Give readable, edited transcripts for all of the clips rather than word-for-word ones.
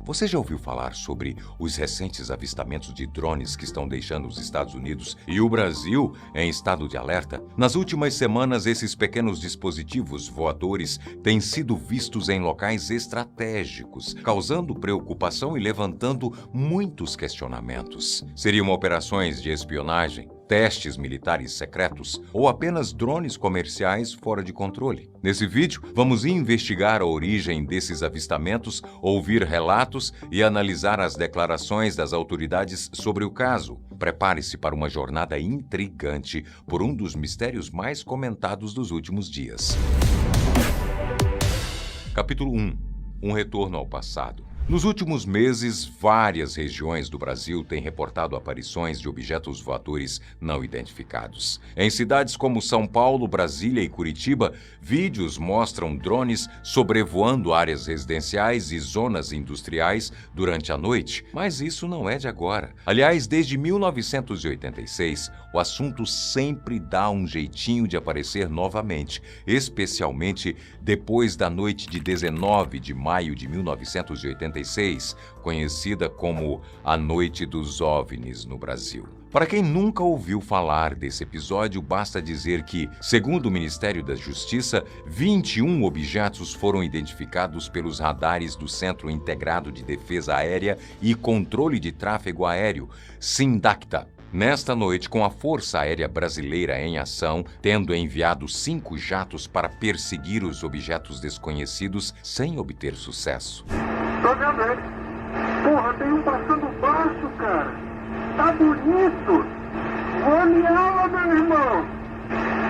Você já ouviu falar sobre os recentes avistamentos de drones que estão deixando os Estados Unidos e o Brasil em estado de alerta? Nas últimas semanas, esses pequenos dispositivos voadores têm sido vistos em locais estratégicos, causando preocupação e levantando muitos questionamentos. Seriam operações de espionagem, testes militares secretos ou apenas drones comerciais fora de controle? Nesse vídeo, vamos investigar a origem desses avistamentos, ouvir relatos e analisar as declarações das autoridades sobre o caso. Prepare-se para uma jornada intrigante por um dos mistérios mais comentados dos últimos dias. Capítulo 1. Um retorno ao passado. Nos últimos meses, várias regiões do Brasil têm reportado aparições de objetos voadores não identificados. Em cidades como São Paulo, Brasília e Curitiba, vídeos mostram drones sobrevoando áreas residenciais e zonas industriais durante a noite. Mas isso não é de agora. Aliás, desde 1986, o assunto sempre dá um jeitinho de aparecer novamente, especialmente depois da noite de 19 de maio de 1986, conhecida como a Noite dos OVNIs no Brasil. Para quem nunca ouviu falar desse episódio, basta dizer que, segundo o Ministério da Justiça, 21 objetos foram identificados pelos radares do Centro Integrado de Defesa Aérea e Controle de Tráfego Aéreo, SINDACTA. Nesta noite, com a Força Aérea Brasileira em ação, tendo enviado 5 jatos para perseguir os objetos desconhecidos sem obter sucesso. Tô vendo ele. Porra, tem um passando baixo, cara. Tá bonito. Vou me aula, meu irmão.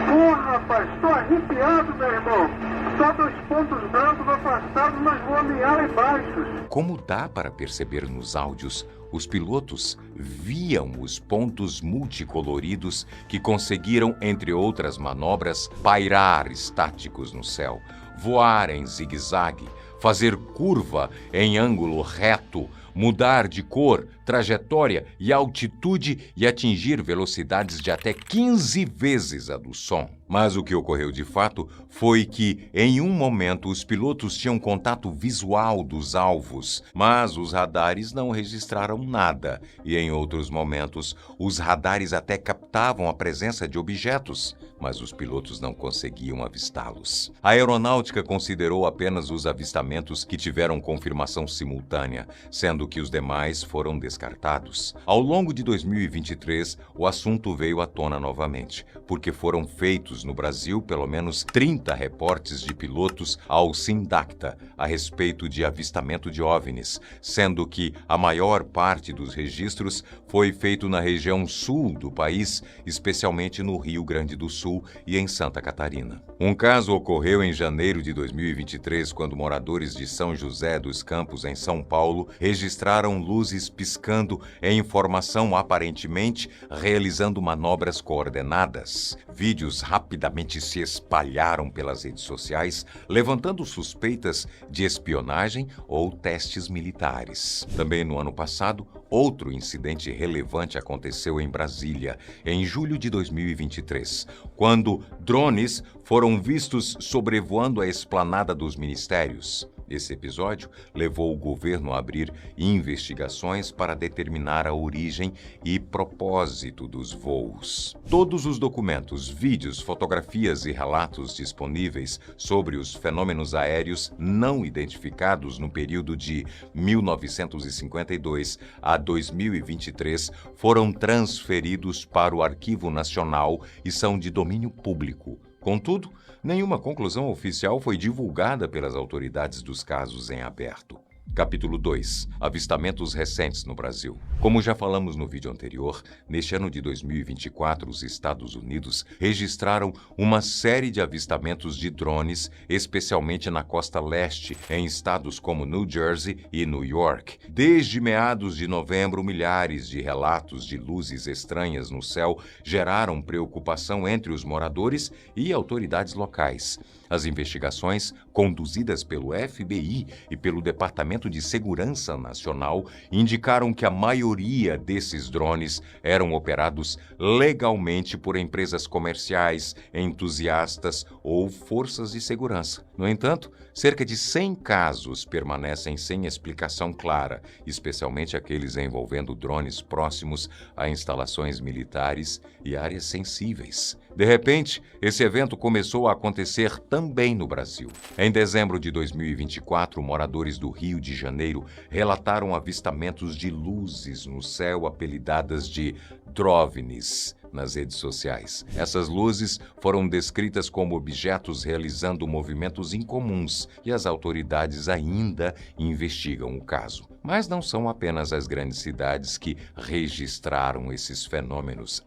Porra, rapaz, tô arrepiado, meu irmão. Só 2 pontos brancos afastados, mas vou me aula embaixo. Como dá para perceber nos áudios, os pilotos viam os pontos multicoloridos que conseguiram, entre outras manobras, pairar estáticos no céu, voar em zigue-zague, fazer curva em ângulo reto, mudar de cor, trajetória e altitude e atingir velocidades de até 15 vezes a do som. Mas o que ocorreu de fato foi que, em um momento, os pilotos tinham contato visual dos alvos, mas os radares não registraram nada, e em outros momentos, os radares até captavam a presença de objetos, mas os pilotos não conseguiam avistá-los. A aeronáutica considerou apenas os avistamentos que tiveram confirmação simultânea, sendo que os demais foram descartados. Ao longo de 2023, o assunto veio à tona novamente, porque foram feitos no Brasil pelo menos 30 reportes de pilotos ao SINDACTA a respeito de avistamento de OVNIs, sendo que a maior parte dos registros foi feito na região sul do país, especialmente no Rio Grande do Sul e em Santa Catarina. Um caso ocorreu em janeiro de 2023, quando moradores de São José dos Campos, em São Paulo, registraram luzes piscando em formação aparentemente realizando manobras coordenadas. Vídeos rapidamente se espalharam pelas redes sociais, levantando suspeitas de espionagem ou testes militares. Também no ano passado, outro incidente relevante aconteceu em Brasília, em julho de 2023, quando drones foram vistos sobrevoando a esplanada dos ministérios. Esse episódio levou o governo a abrir investigações para determinar a origem e propósito dos voos. Todos os documentos, vídeos, fotografias e relatos disponíveis sobre os fenômenos aéreos não identificados no período de 1952 a 2023 foram transferidos para o Arquivo Nacional e são de domínio público. Contudo, nenhuma conclusão oficial foi divulgada pelas autoridades dos casos em aberto. Capítulo 2. Avistamentos recentes no Brasil. Como já falamos no vídeo anterior, neste ano de 2024, os Estados Unidos registraram uma série de avistamentos de drones, especialmente na costa leste, em estados como New Jersey e New York. Desde meados de novembro, milhares de relatos de luzes estranhas no céu geraram preocupação entre os moradores e autoridades locais. As investigações, conduzidas pelo FBI e pelo Departamento Departamento de Segurança Nacional indicaram que a maioria desses drones eram operados legalmente por empresas comerciais, entusiastas ou forças de segurança. No entanto, cerca de 100 casos permanecem sem explicação clara, especialmente aqueles envolvendo drones próximos a instalações militares e áreas sensíveis. De repente, esse evento começou a acontecer também no Brasil. Em dezembro de 2024, moradores do Rio de Janeiro relataram avistamentos de luzes no céu apelidadas de DROVNIs nas redes sociais. Essas luzes foram descritas como objetos realizando movimentos incomuns e as autoridades ainda investigam o caso. Mas não são apenas as grandes cidades que registraram esses fenômenos.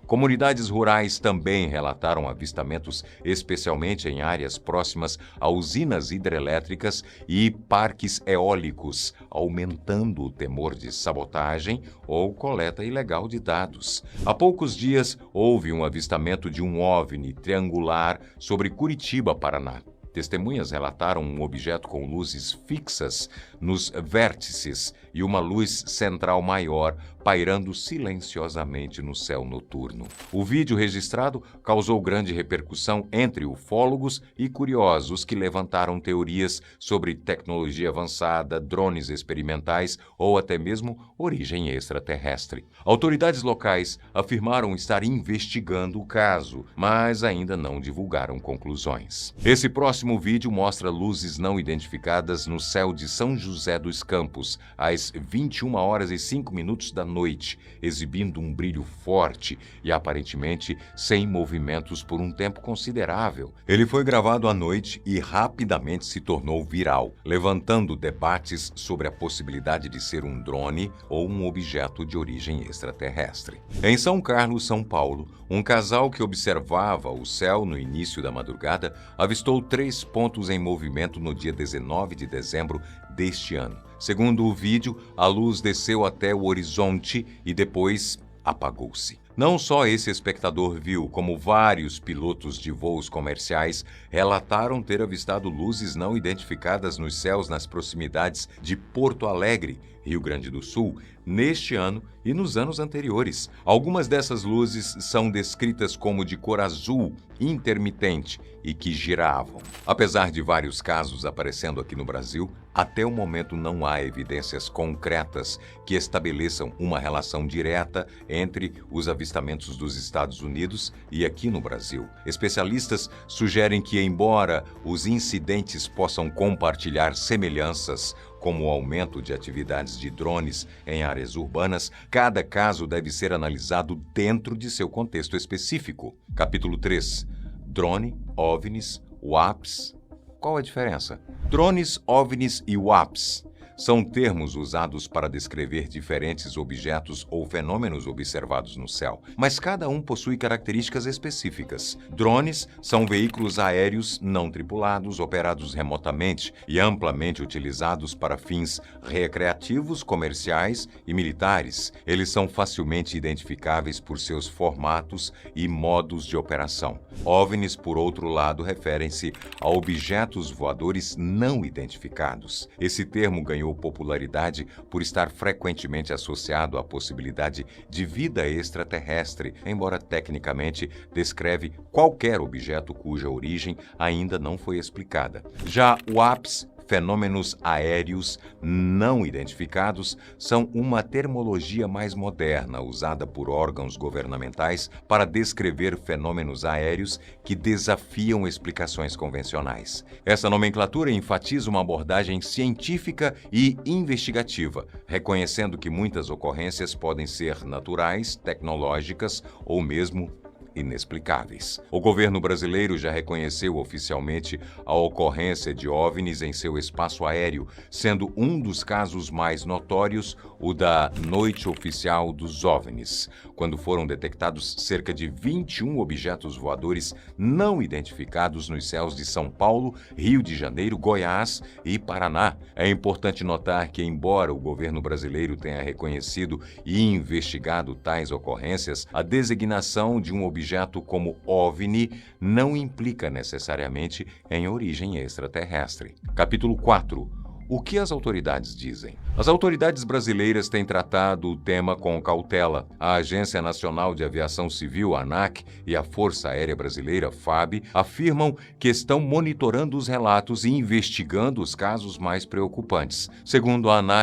Comunidades rurais também relataram avistamentos, especialmente em áreas próximas a usinas hidrelétricas e parques eólicos, aumentando o temor de sabotagem ou coleta ilegal de dados. Há poucos dias, houve um avistamento de um OVNI triangular sobre Curitiba, Paraná. Testemunhas relataram um objeto com luzes fixas nos vértices e uma luz central maior pairando silenciosamente no céu noturno. O vídeo registrado causou grande repercussão entre ufólogos e curiosos que levantaram teorias sobre tecnologia avançada, drones experimentais ou até mesmo origem extraterrestre. Autoridades locais afirmaram estar investigando o caso, mas ainda não divulgaram conclusões. Esse próximo vídeo mostra luzes não identificadas no céu de São José dos Campos, às 21h05 da noite, exibindo um brilho forte e aparentemente sem movimentos por um tempo considerável. Ele foi gravado à noite e rapidamente se tornou viral, levantando debates sobre a possibilidade de ser um drone ou um objeto de origem extraterrestre. Em São Carlos, São Paulo, um casal que observava o céu no início da madrugada avistou 3 pontos em movimento no dia 19 de dezembro deste ano. Segundo o vídeo, a luz desceu até o horizonte e depois apagou-se. Não só esse espectador viu, como vários pilotos de voos comerciais relataram ter avistado luzes não identificadas nos céus nas proximidades de Porto Alegre, Rio Grande do Sul, neste ano e nos anos anteriores. Algumas dessas luzes são descritas como de cor azul intermitente e que giravam. Apesar de vários casos aparecendo aqui no Brasil, até o momento não há evidências concretas que estabeleçam uma relação direta entre os avistamentos dos Estados Unidos e aqui no Brasil. Especialistas sugerem que, embora os incidentes possam compartilhar semelhanças, como o aumento de atividades de drones em áreas urbanas, cada caso deve ser analisado dentro de seu contexto específico. Capítulo 3. Drone, OVNIs, UAPs. Qual a diferença? Drones, OVNIs e UAPs são termos usados para descrever diferentes objetos ou fenômenos observados no céu, mas cada um possui características específicas. Drones são veículos aéreos não tripulados operados remotamente e amplamente utilizados para fins recreativos, comerciais e militares. Eles são facilmente identificáveis por seus formatos e modos de operação. OVNIs, por outro lado, referem-se a objetos voadores não identificados. Esse termo ganhou popularidade por estar frequentemente associado à possibilidade de vida extraterrestre, embora tecnicamente descreve qualquer objeto cuja origem ainda não foi explicada. Já o UAPs, fenômenos aéreos não identificados, são uma termologia mais moderna usada por órgãos governamentais para descrever fenômenos aéreos que desafiam explicações convencionais. Essa nomenclatura enfatiza uma abordagem científica e investigativa, reconhecendo que muitas ocorrências podem ser naturais, tecnológicas ou mesmo inexplicáveis. O governo brasileiro já reconheceu oficialmente a ocorrência de OVNIs em seu espaço aéreo, sendo um dos casos mais notórios o da Noite Oficial dos OVNIs, quando foram detectados cerca de 21 objetos voadores não identificados nos céus de São Paulo, Rio de Janeiro, Goiás e Paraná. É importante notar que, embora o governo brasileiro tenha reconhecido e investigado tais ocorrências, a designação de um objeto como OVNI não implica necessariamente em origem extraterrestre. Capítulo 4. O que as autoridades dizem? As autoridades brasileiras têm tratado o tema com cautela. A Agência Nacional de Aviação Civil, ANAC, e a Força Aérea Brasileira, FAB, afirmam que estão monitorando os relatos e investigando os casos mais preocupantes. Segundo a ANAC,